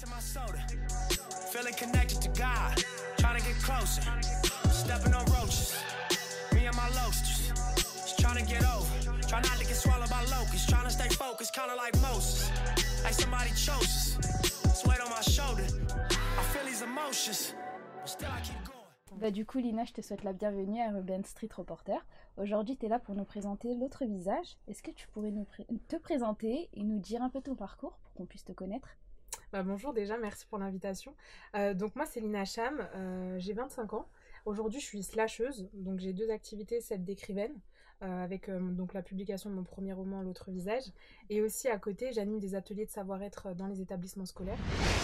Tasting my soda, feeling connected to God, trying to get closer, stepping on roaches, me and my loasters, just trying to get over, try not to get swallowed by locusts, trying to stay focused, kinda like Moses, like somebody chose us, it's weight on my shoulder, I feel these emotions, but still I keep going. Bah du coup Lina, je te souhaite la bienvenue à Urban Street Reporter. Aujourd'hui tu es là pour nous présenter l'autre visage. Est-ce que tu pourrais te présenter et nous dire un peu ton parcours pour qu'on puisse te connaître? Bonjour déjà, merci pour l'invitation. Donc moi c'est Lina Cham, j'ai 25 ans. Aujourd'hui je suis slasheuse, donc j'ai deux activités, celle d'écrivaine, avec donc la publication de mon premier roman L'autre visage, et aussi à côté j'anime des ateliers de savoir-être dans les établissements scolaires.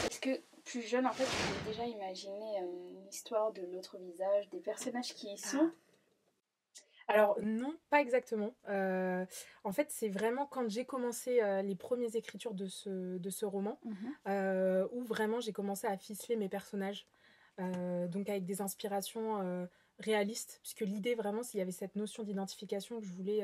Est-ce que plus jeune en fait tu pouvais déjà imaginer l'histoire de l'autre visage, des personnages qui y sont? Alors non, pas exactement. En fait, c'est vraiment quand j'ai commencé les premières écritures de ce roman, où vraiment j'ai commencé à ficeler mes personnages, donc avec des inspirations réalistes, puisque l'idée vraiment, s'il y avait cette notion d'identification que je voulais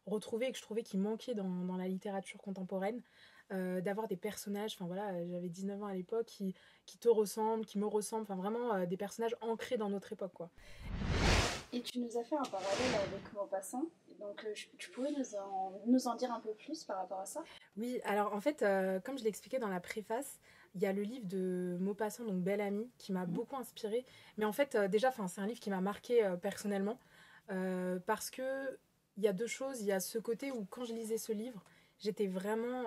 retrouver et que je trouvais qui manquait dans la littérature contemporaine, d'avoir des personnages, enfin voilà, j'avais 19 ans à l'époque, qui te ressemblent, qui me ressemblent, enfin vraiment des personnages ancrés dans notre époque, quoi. Et tu nous as fait un parallèle avec Maupassant, donc tu pourrais nous en dire un peu plus par rapport à ça? Oui, alors en fait, comme je l'ai expliqué dans la préface, il y a le livre de Maupassant, donc Belle Amie, qui m'a beaucoup inspirée. Mais en fait, déjà, c'est un livre qui m'a marquée personnellement, parce que il y a deux choses. Il y a ce côté où, quand je lisais ce livre, j'étais vraiment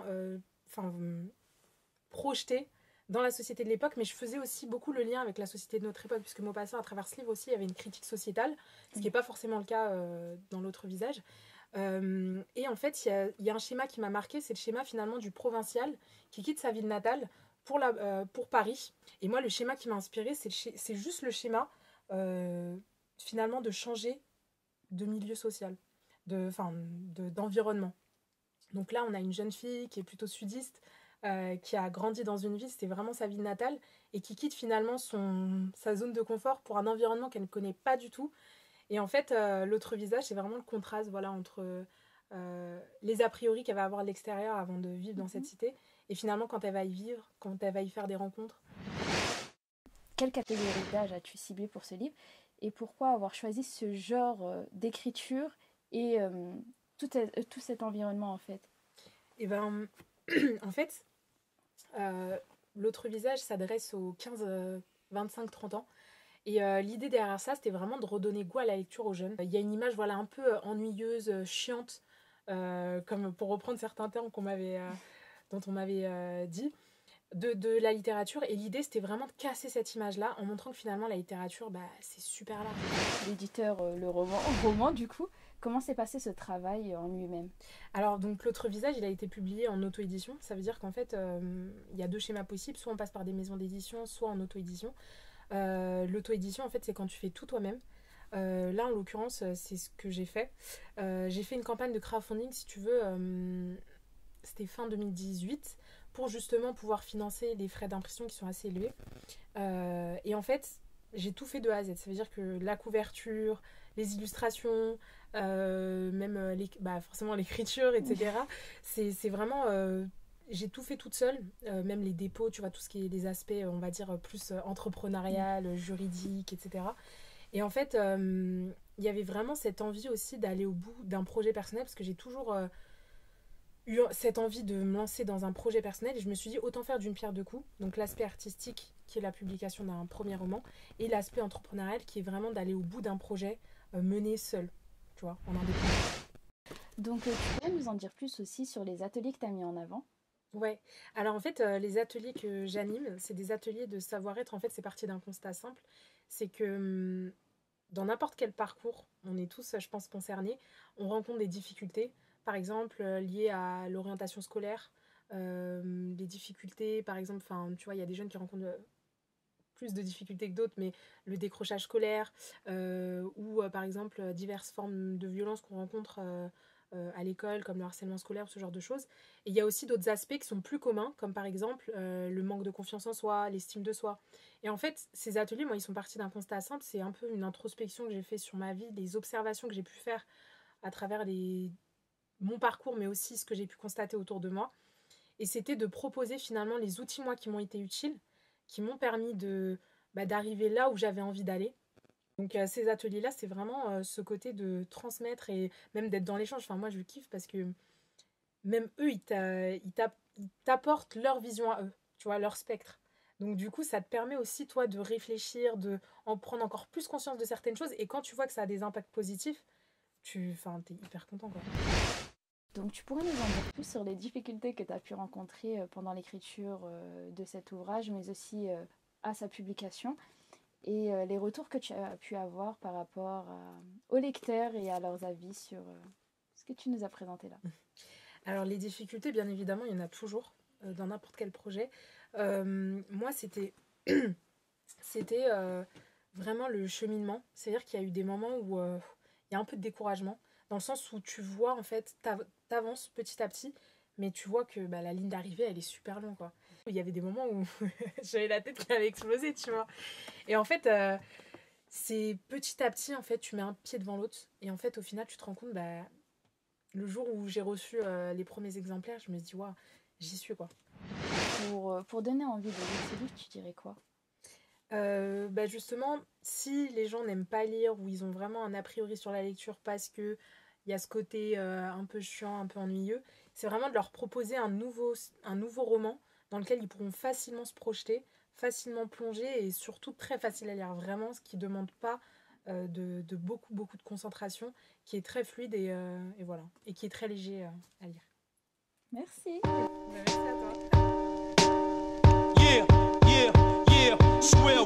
projetée dans la société de l'époque, mais je faisais aussi beaucoup le lien avec la société de notre époque, puisque Maupassant, à travers ce livre aussi, il y avait une critique sociétale, ce qui n'est pas forcément le cas dans l'autre visage. Et en fait, il y a un schéma qui m'a marqué, c'est le schéma finalement du provincial qui quitte sa ville natale pour Paris. Et moi, le schéma qui m'a inspiré, c'est juste le schéma finalement de changer de milieu social, d'environnement. Donc là, on a une jeune fille qui est plutôt sudiste, qui a grandi dans une ville, c'était vraiment sa ville natale, et qui quitte finalement sa zone de confort pour un environnement qu'elle ne connaît pas du tout. Et en fait, l'autre visage, c'est vraiment le contraste, voilà, entre les a priori qu'elle va avoir de l'extérieur avant de vivre dans cette cité, et finalement quand elle va y vivre, quand elle va y faire des rencontres. Quelle catégorie d'âge as-tu ciblé pour ce livre et pourquoi avoir choisi ce genre d'écriture et tout cet environnement en fait? Et ben, en fait, l'autre visage s'adresse aux 15, 25, 30 ans. Et l'idée derrière ça, c'était vraiment de redonner goût à la lecture aux jeunes. Il y a une image voilà, un peu ennuyeuse, chiante, comme pour reprendre certains termes dont on m'avait dit, de la littérature. Et l'idée, c'était vraiment de casser cette image-là en montrant que finalement, la littérature, c'est super large. L'éditeur, le roman, du coup, comment s'est passé ce travail en lui-même? Alors, donc, L'autre visage, il a été publié en auto-édition. Ça veut dire qu'en fait, il y a deux schémas possibles. Soit on passe par des maisons d'édition, soit en auto-édition. L'auto-édition, en fait, c'est quand tu fais tout toi-même. Là, en l'occurrence, c'est ce que j'ai fait. J'ai fait une campagne de crowdfunding, si tu veux, c'était fin 2018, pour justement pouvoir financer les frais d'impression qui sont assez élevés. Et en fait, j'ai tout fait de A à Z. Ça veut dire que la couverture, les illustrations, même forcément l'écriture, etc. C'est vraiment... j'ai tout fait toute seule, même les dépôts, tu vois, tout ce qui est les aspects, on va dire, plus entrepreneurial, juridique, etc. Et en fait, il y avait vraiment cette envie aussi d'aller au bout d'un projet personnel, parce que j'ai toujours eu cette envie de me lancer dans un projet personnel, et je me suis dit, autant faire d'une pierre deux coups. Donc l'aspect artistique, qui est la publication d'un premier roman, et l'aspect entrepreneurial, qui est vraiment d'aller au bout d'un projet mené seul, tu vois, en indépendant. Donc tu pourrais nous en dire plus aussi sur les ateliers que tu as mis en avant? Ouais, alors en fait, les ateliers que j'anime, c'est des ateliers de savoir-être. En fait, c'est parti d'un constat simple, c'est que dans n'importe quel parcours, on est tous, je pense, concernés, on rencontre des difficultés, par exemple liées à l'orientation scolaire, des difficultés, par exemple, tu vois, il y a des jeunes qui rencontrent plus de difficultés que d'autres, mais le décrochage scolaire, ou par exemple diverses formes de violence qu'on rencontre à l'école, comme le harcèlement scolaire, ce genre de choses. Et il y a aussi d'autres aspects qui sont plus communs, comme par exemple le manque de confiance en soi, l'estime de soi. Et en fait, ces ateliers, moi, ils sont partis d'un constat simple, c'est un peu une introspection que j'ai fait sur ma vie, des observations que j'ai pu faire à travers mon parcours, mais aussi ce que j'ai pu constater autour de moi. Et c'était de proposer finalement les outils, moi, qui m'ont été utiles, qui m'ont permis d'arriver là où j'avais envie d'aller. Donc ces ateliers-là, c'est vraiment ce côté de transmettre et même d'être dans l'échange. Enfin, moi, je kiffe parce que même eux, ils t'apportent leur vision à eux, tu vois, leur spectre. Donc du coup, ça te permet aussi, toi, de réfléchir, de en prendre encore plus conscience de certaines choses. Et quand tu vois que ça a des impacts positifs, t'es hyper content, quoi. Donc tu pourrais nous en dire plus sur les difficultés que tu as pu rencontrer pendant l'écriture de cet ouvrage, mais aussi à sa publication, et les retours que tu as pu avoir par rapport aux lecteurs et à leurs avis sur ce que tu nous as présenté là. Alors les difficultés, bien évidemment, il y en a toujours dans n'importe quel projet. Moi, c'était vraiment le cheminement. C'est-à-dire qu'il y a eu des moments où il y a un peu de découragement, dans le sens où tu vois, en fait, t'avances petit à petit, mais tu vois que la ligne d'arrivée, elle est super longue, quoi. Il y avait des moments où j'avais la tête qui avait explosé, tu vois. Et en fait, c'est petit à petit, en fait, tu mets un pied devant l'autre. Et en fait, au final, tu te rends compte, le jour où j'ai reçu les premiers exemplaires, je me suis dit, waouh, j'y suis, quoi. Pour donner envie de lire ce livre, tu dirais quoi ? Justement, si les gens n'aiment pas lire ou ils ont vraiment un a priori sur la lecture parce que il y a ce côté un peu chiant, un peu ennuyeux, c'est vraiment de leur proposer un nouveau roman dans lequel ils pourront facilement se projeter, facilement plonger et surtout très facile à lire, vraiment, ce qui ne demande pas de beaucoup de concentration, qui est très fluide et voilà, et qui est très léger à lire. Merci. Merci à toi. Yeah, swear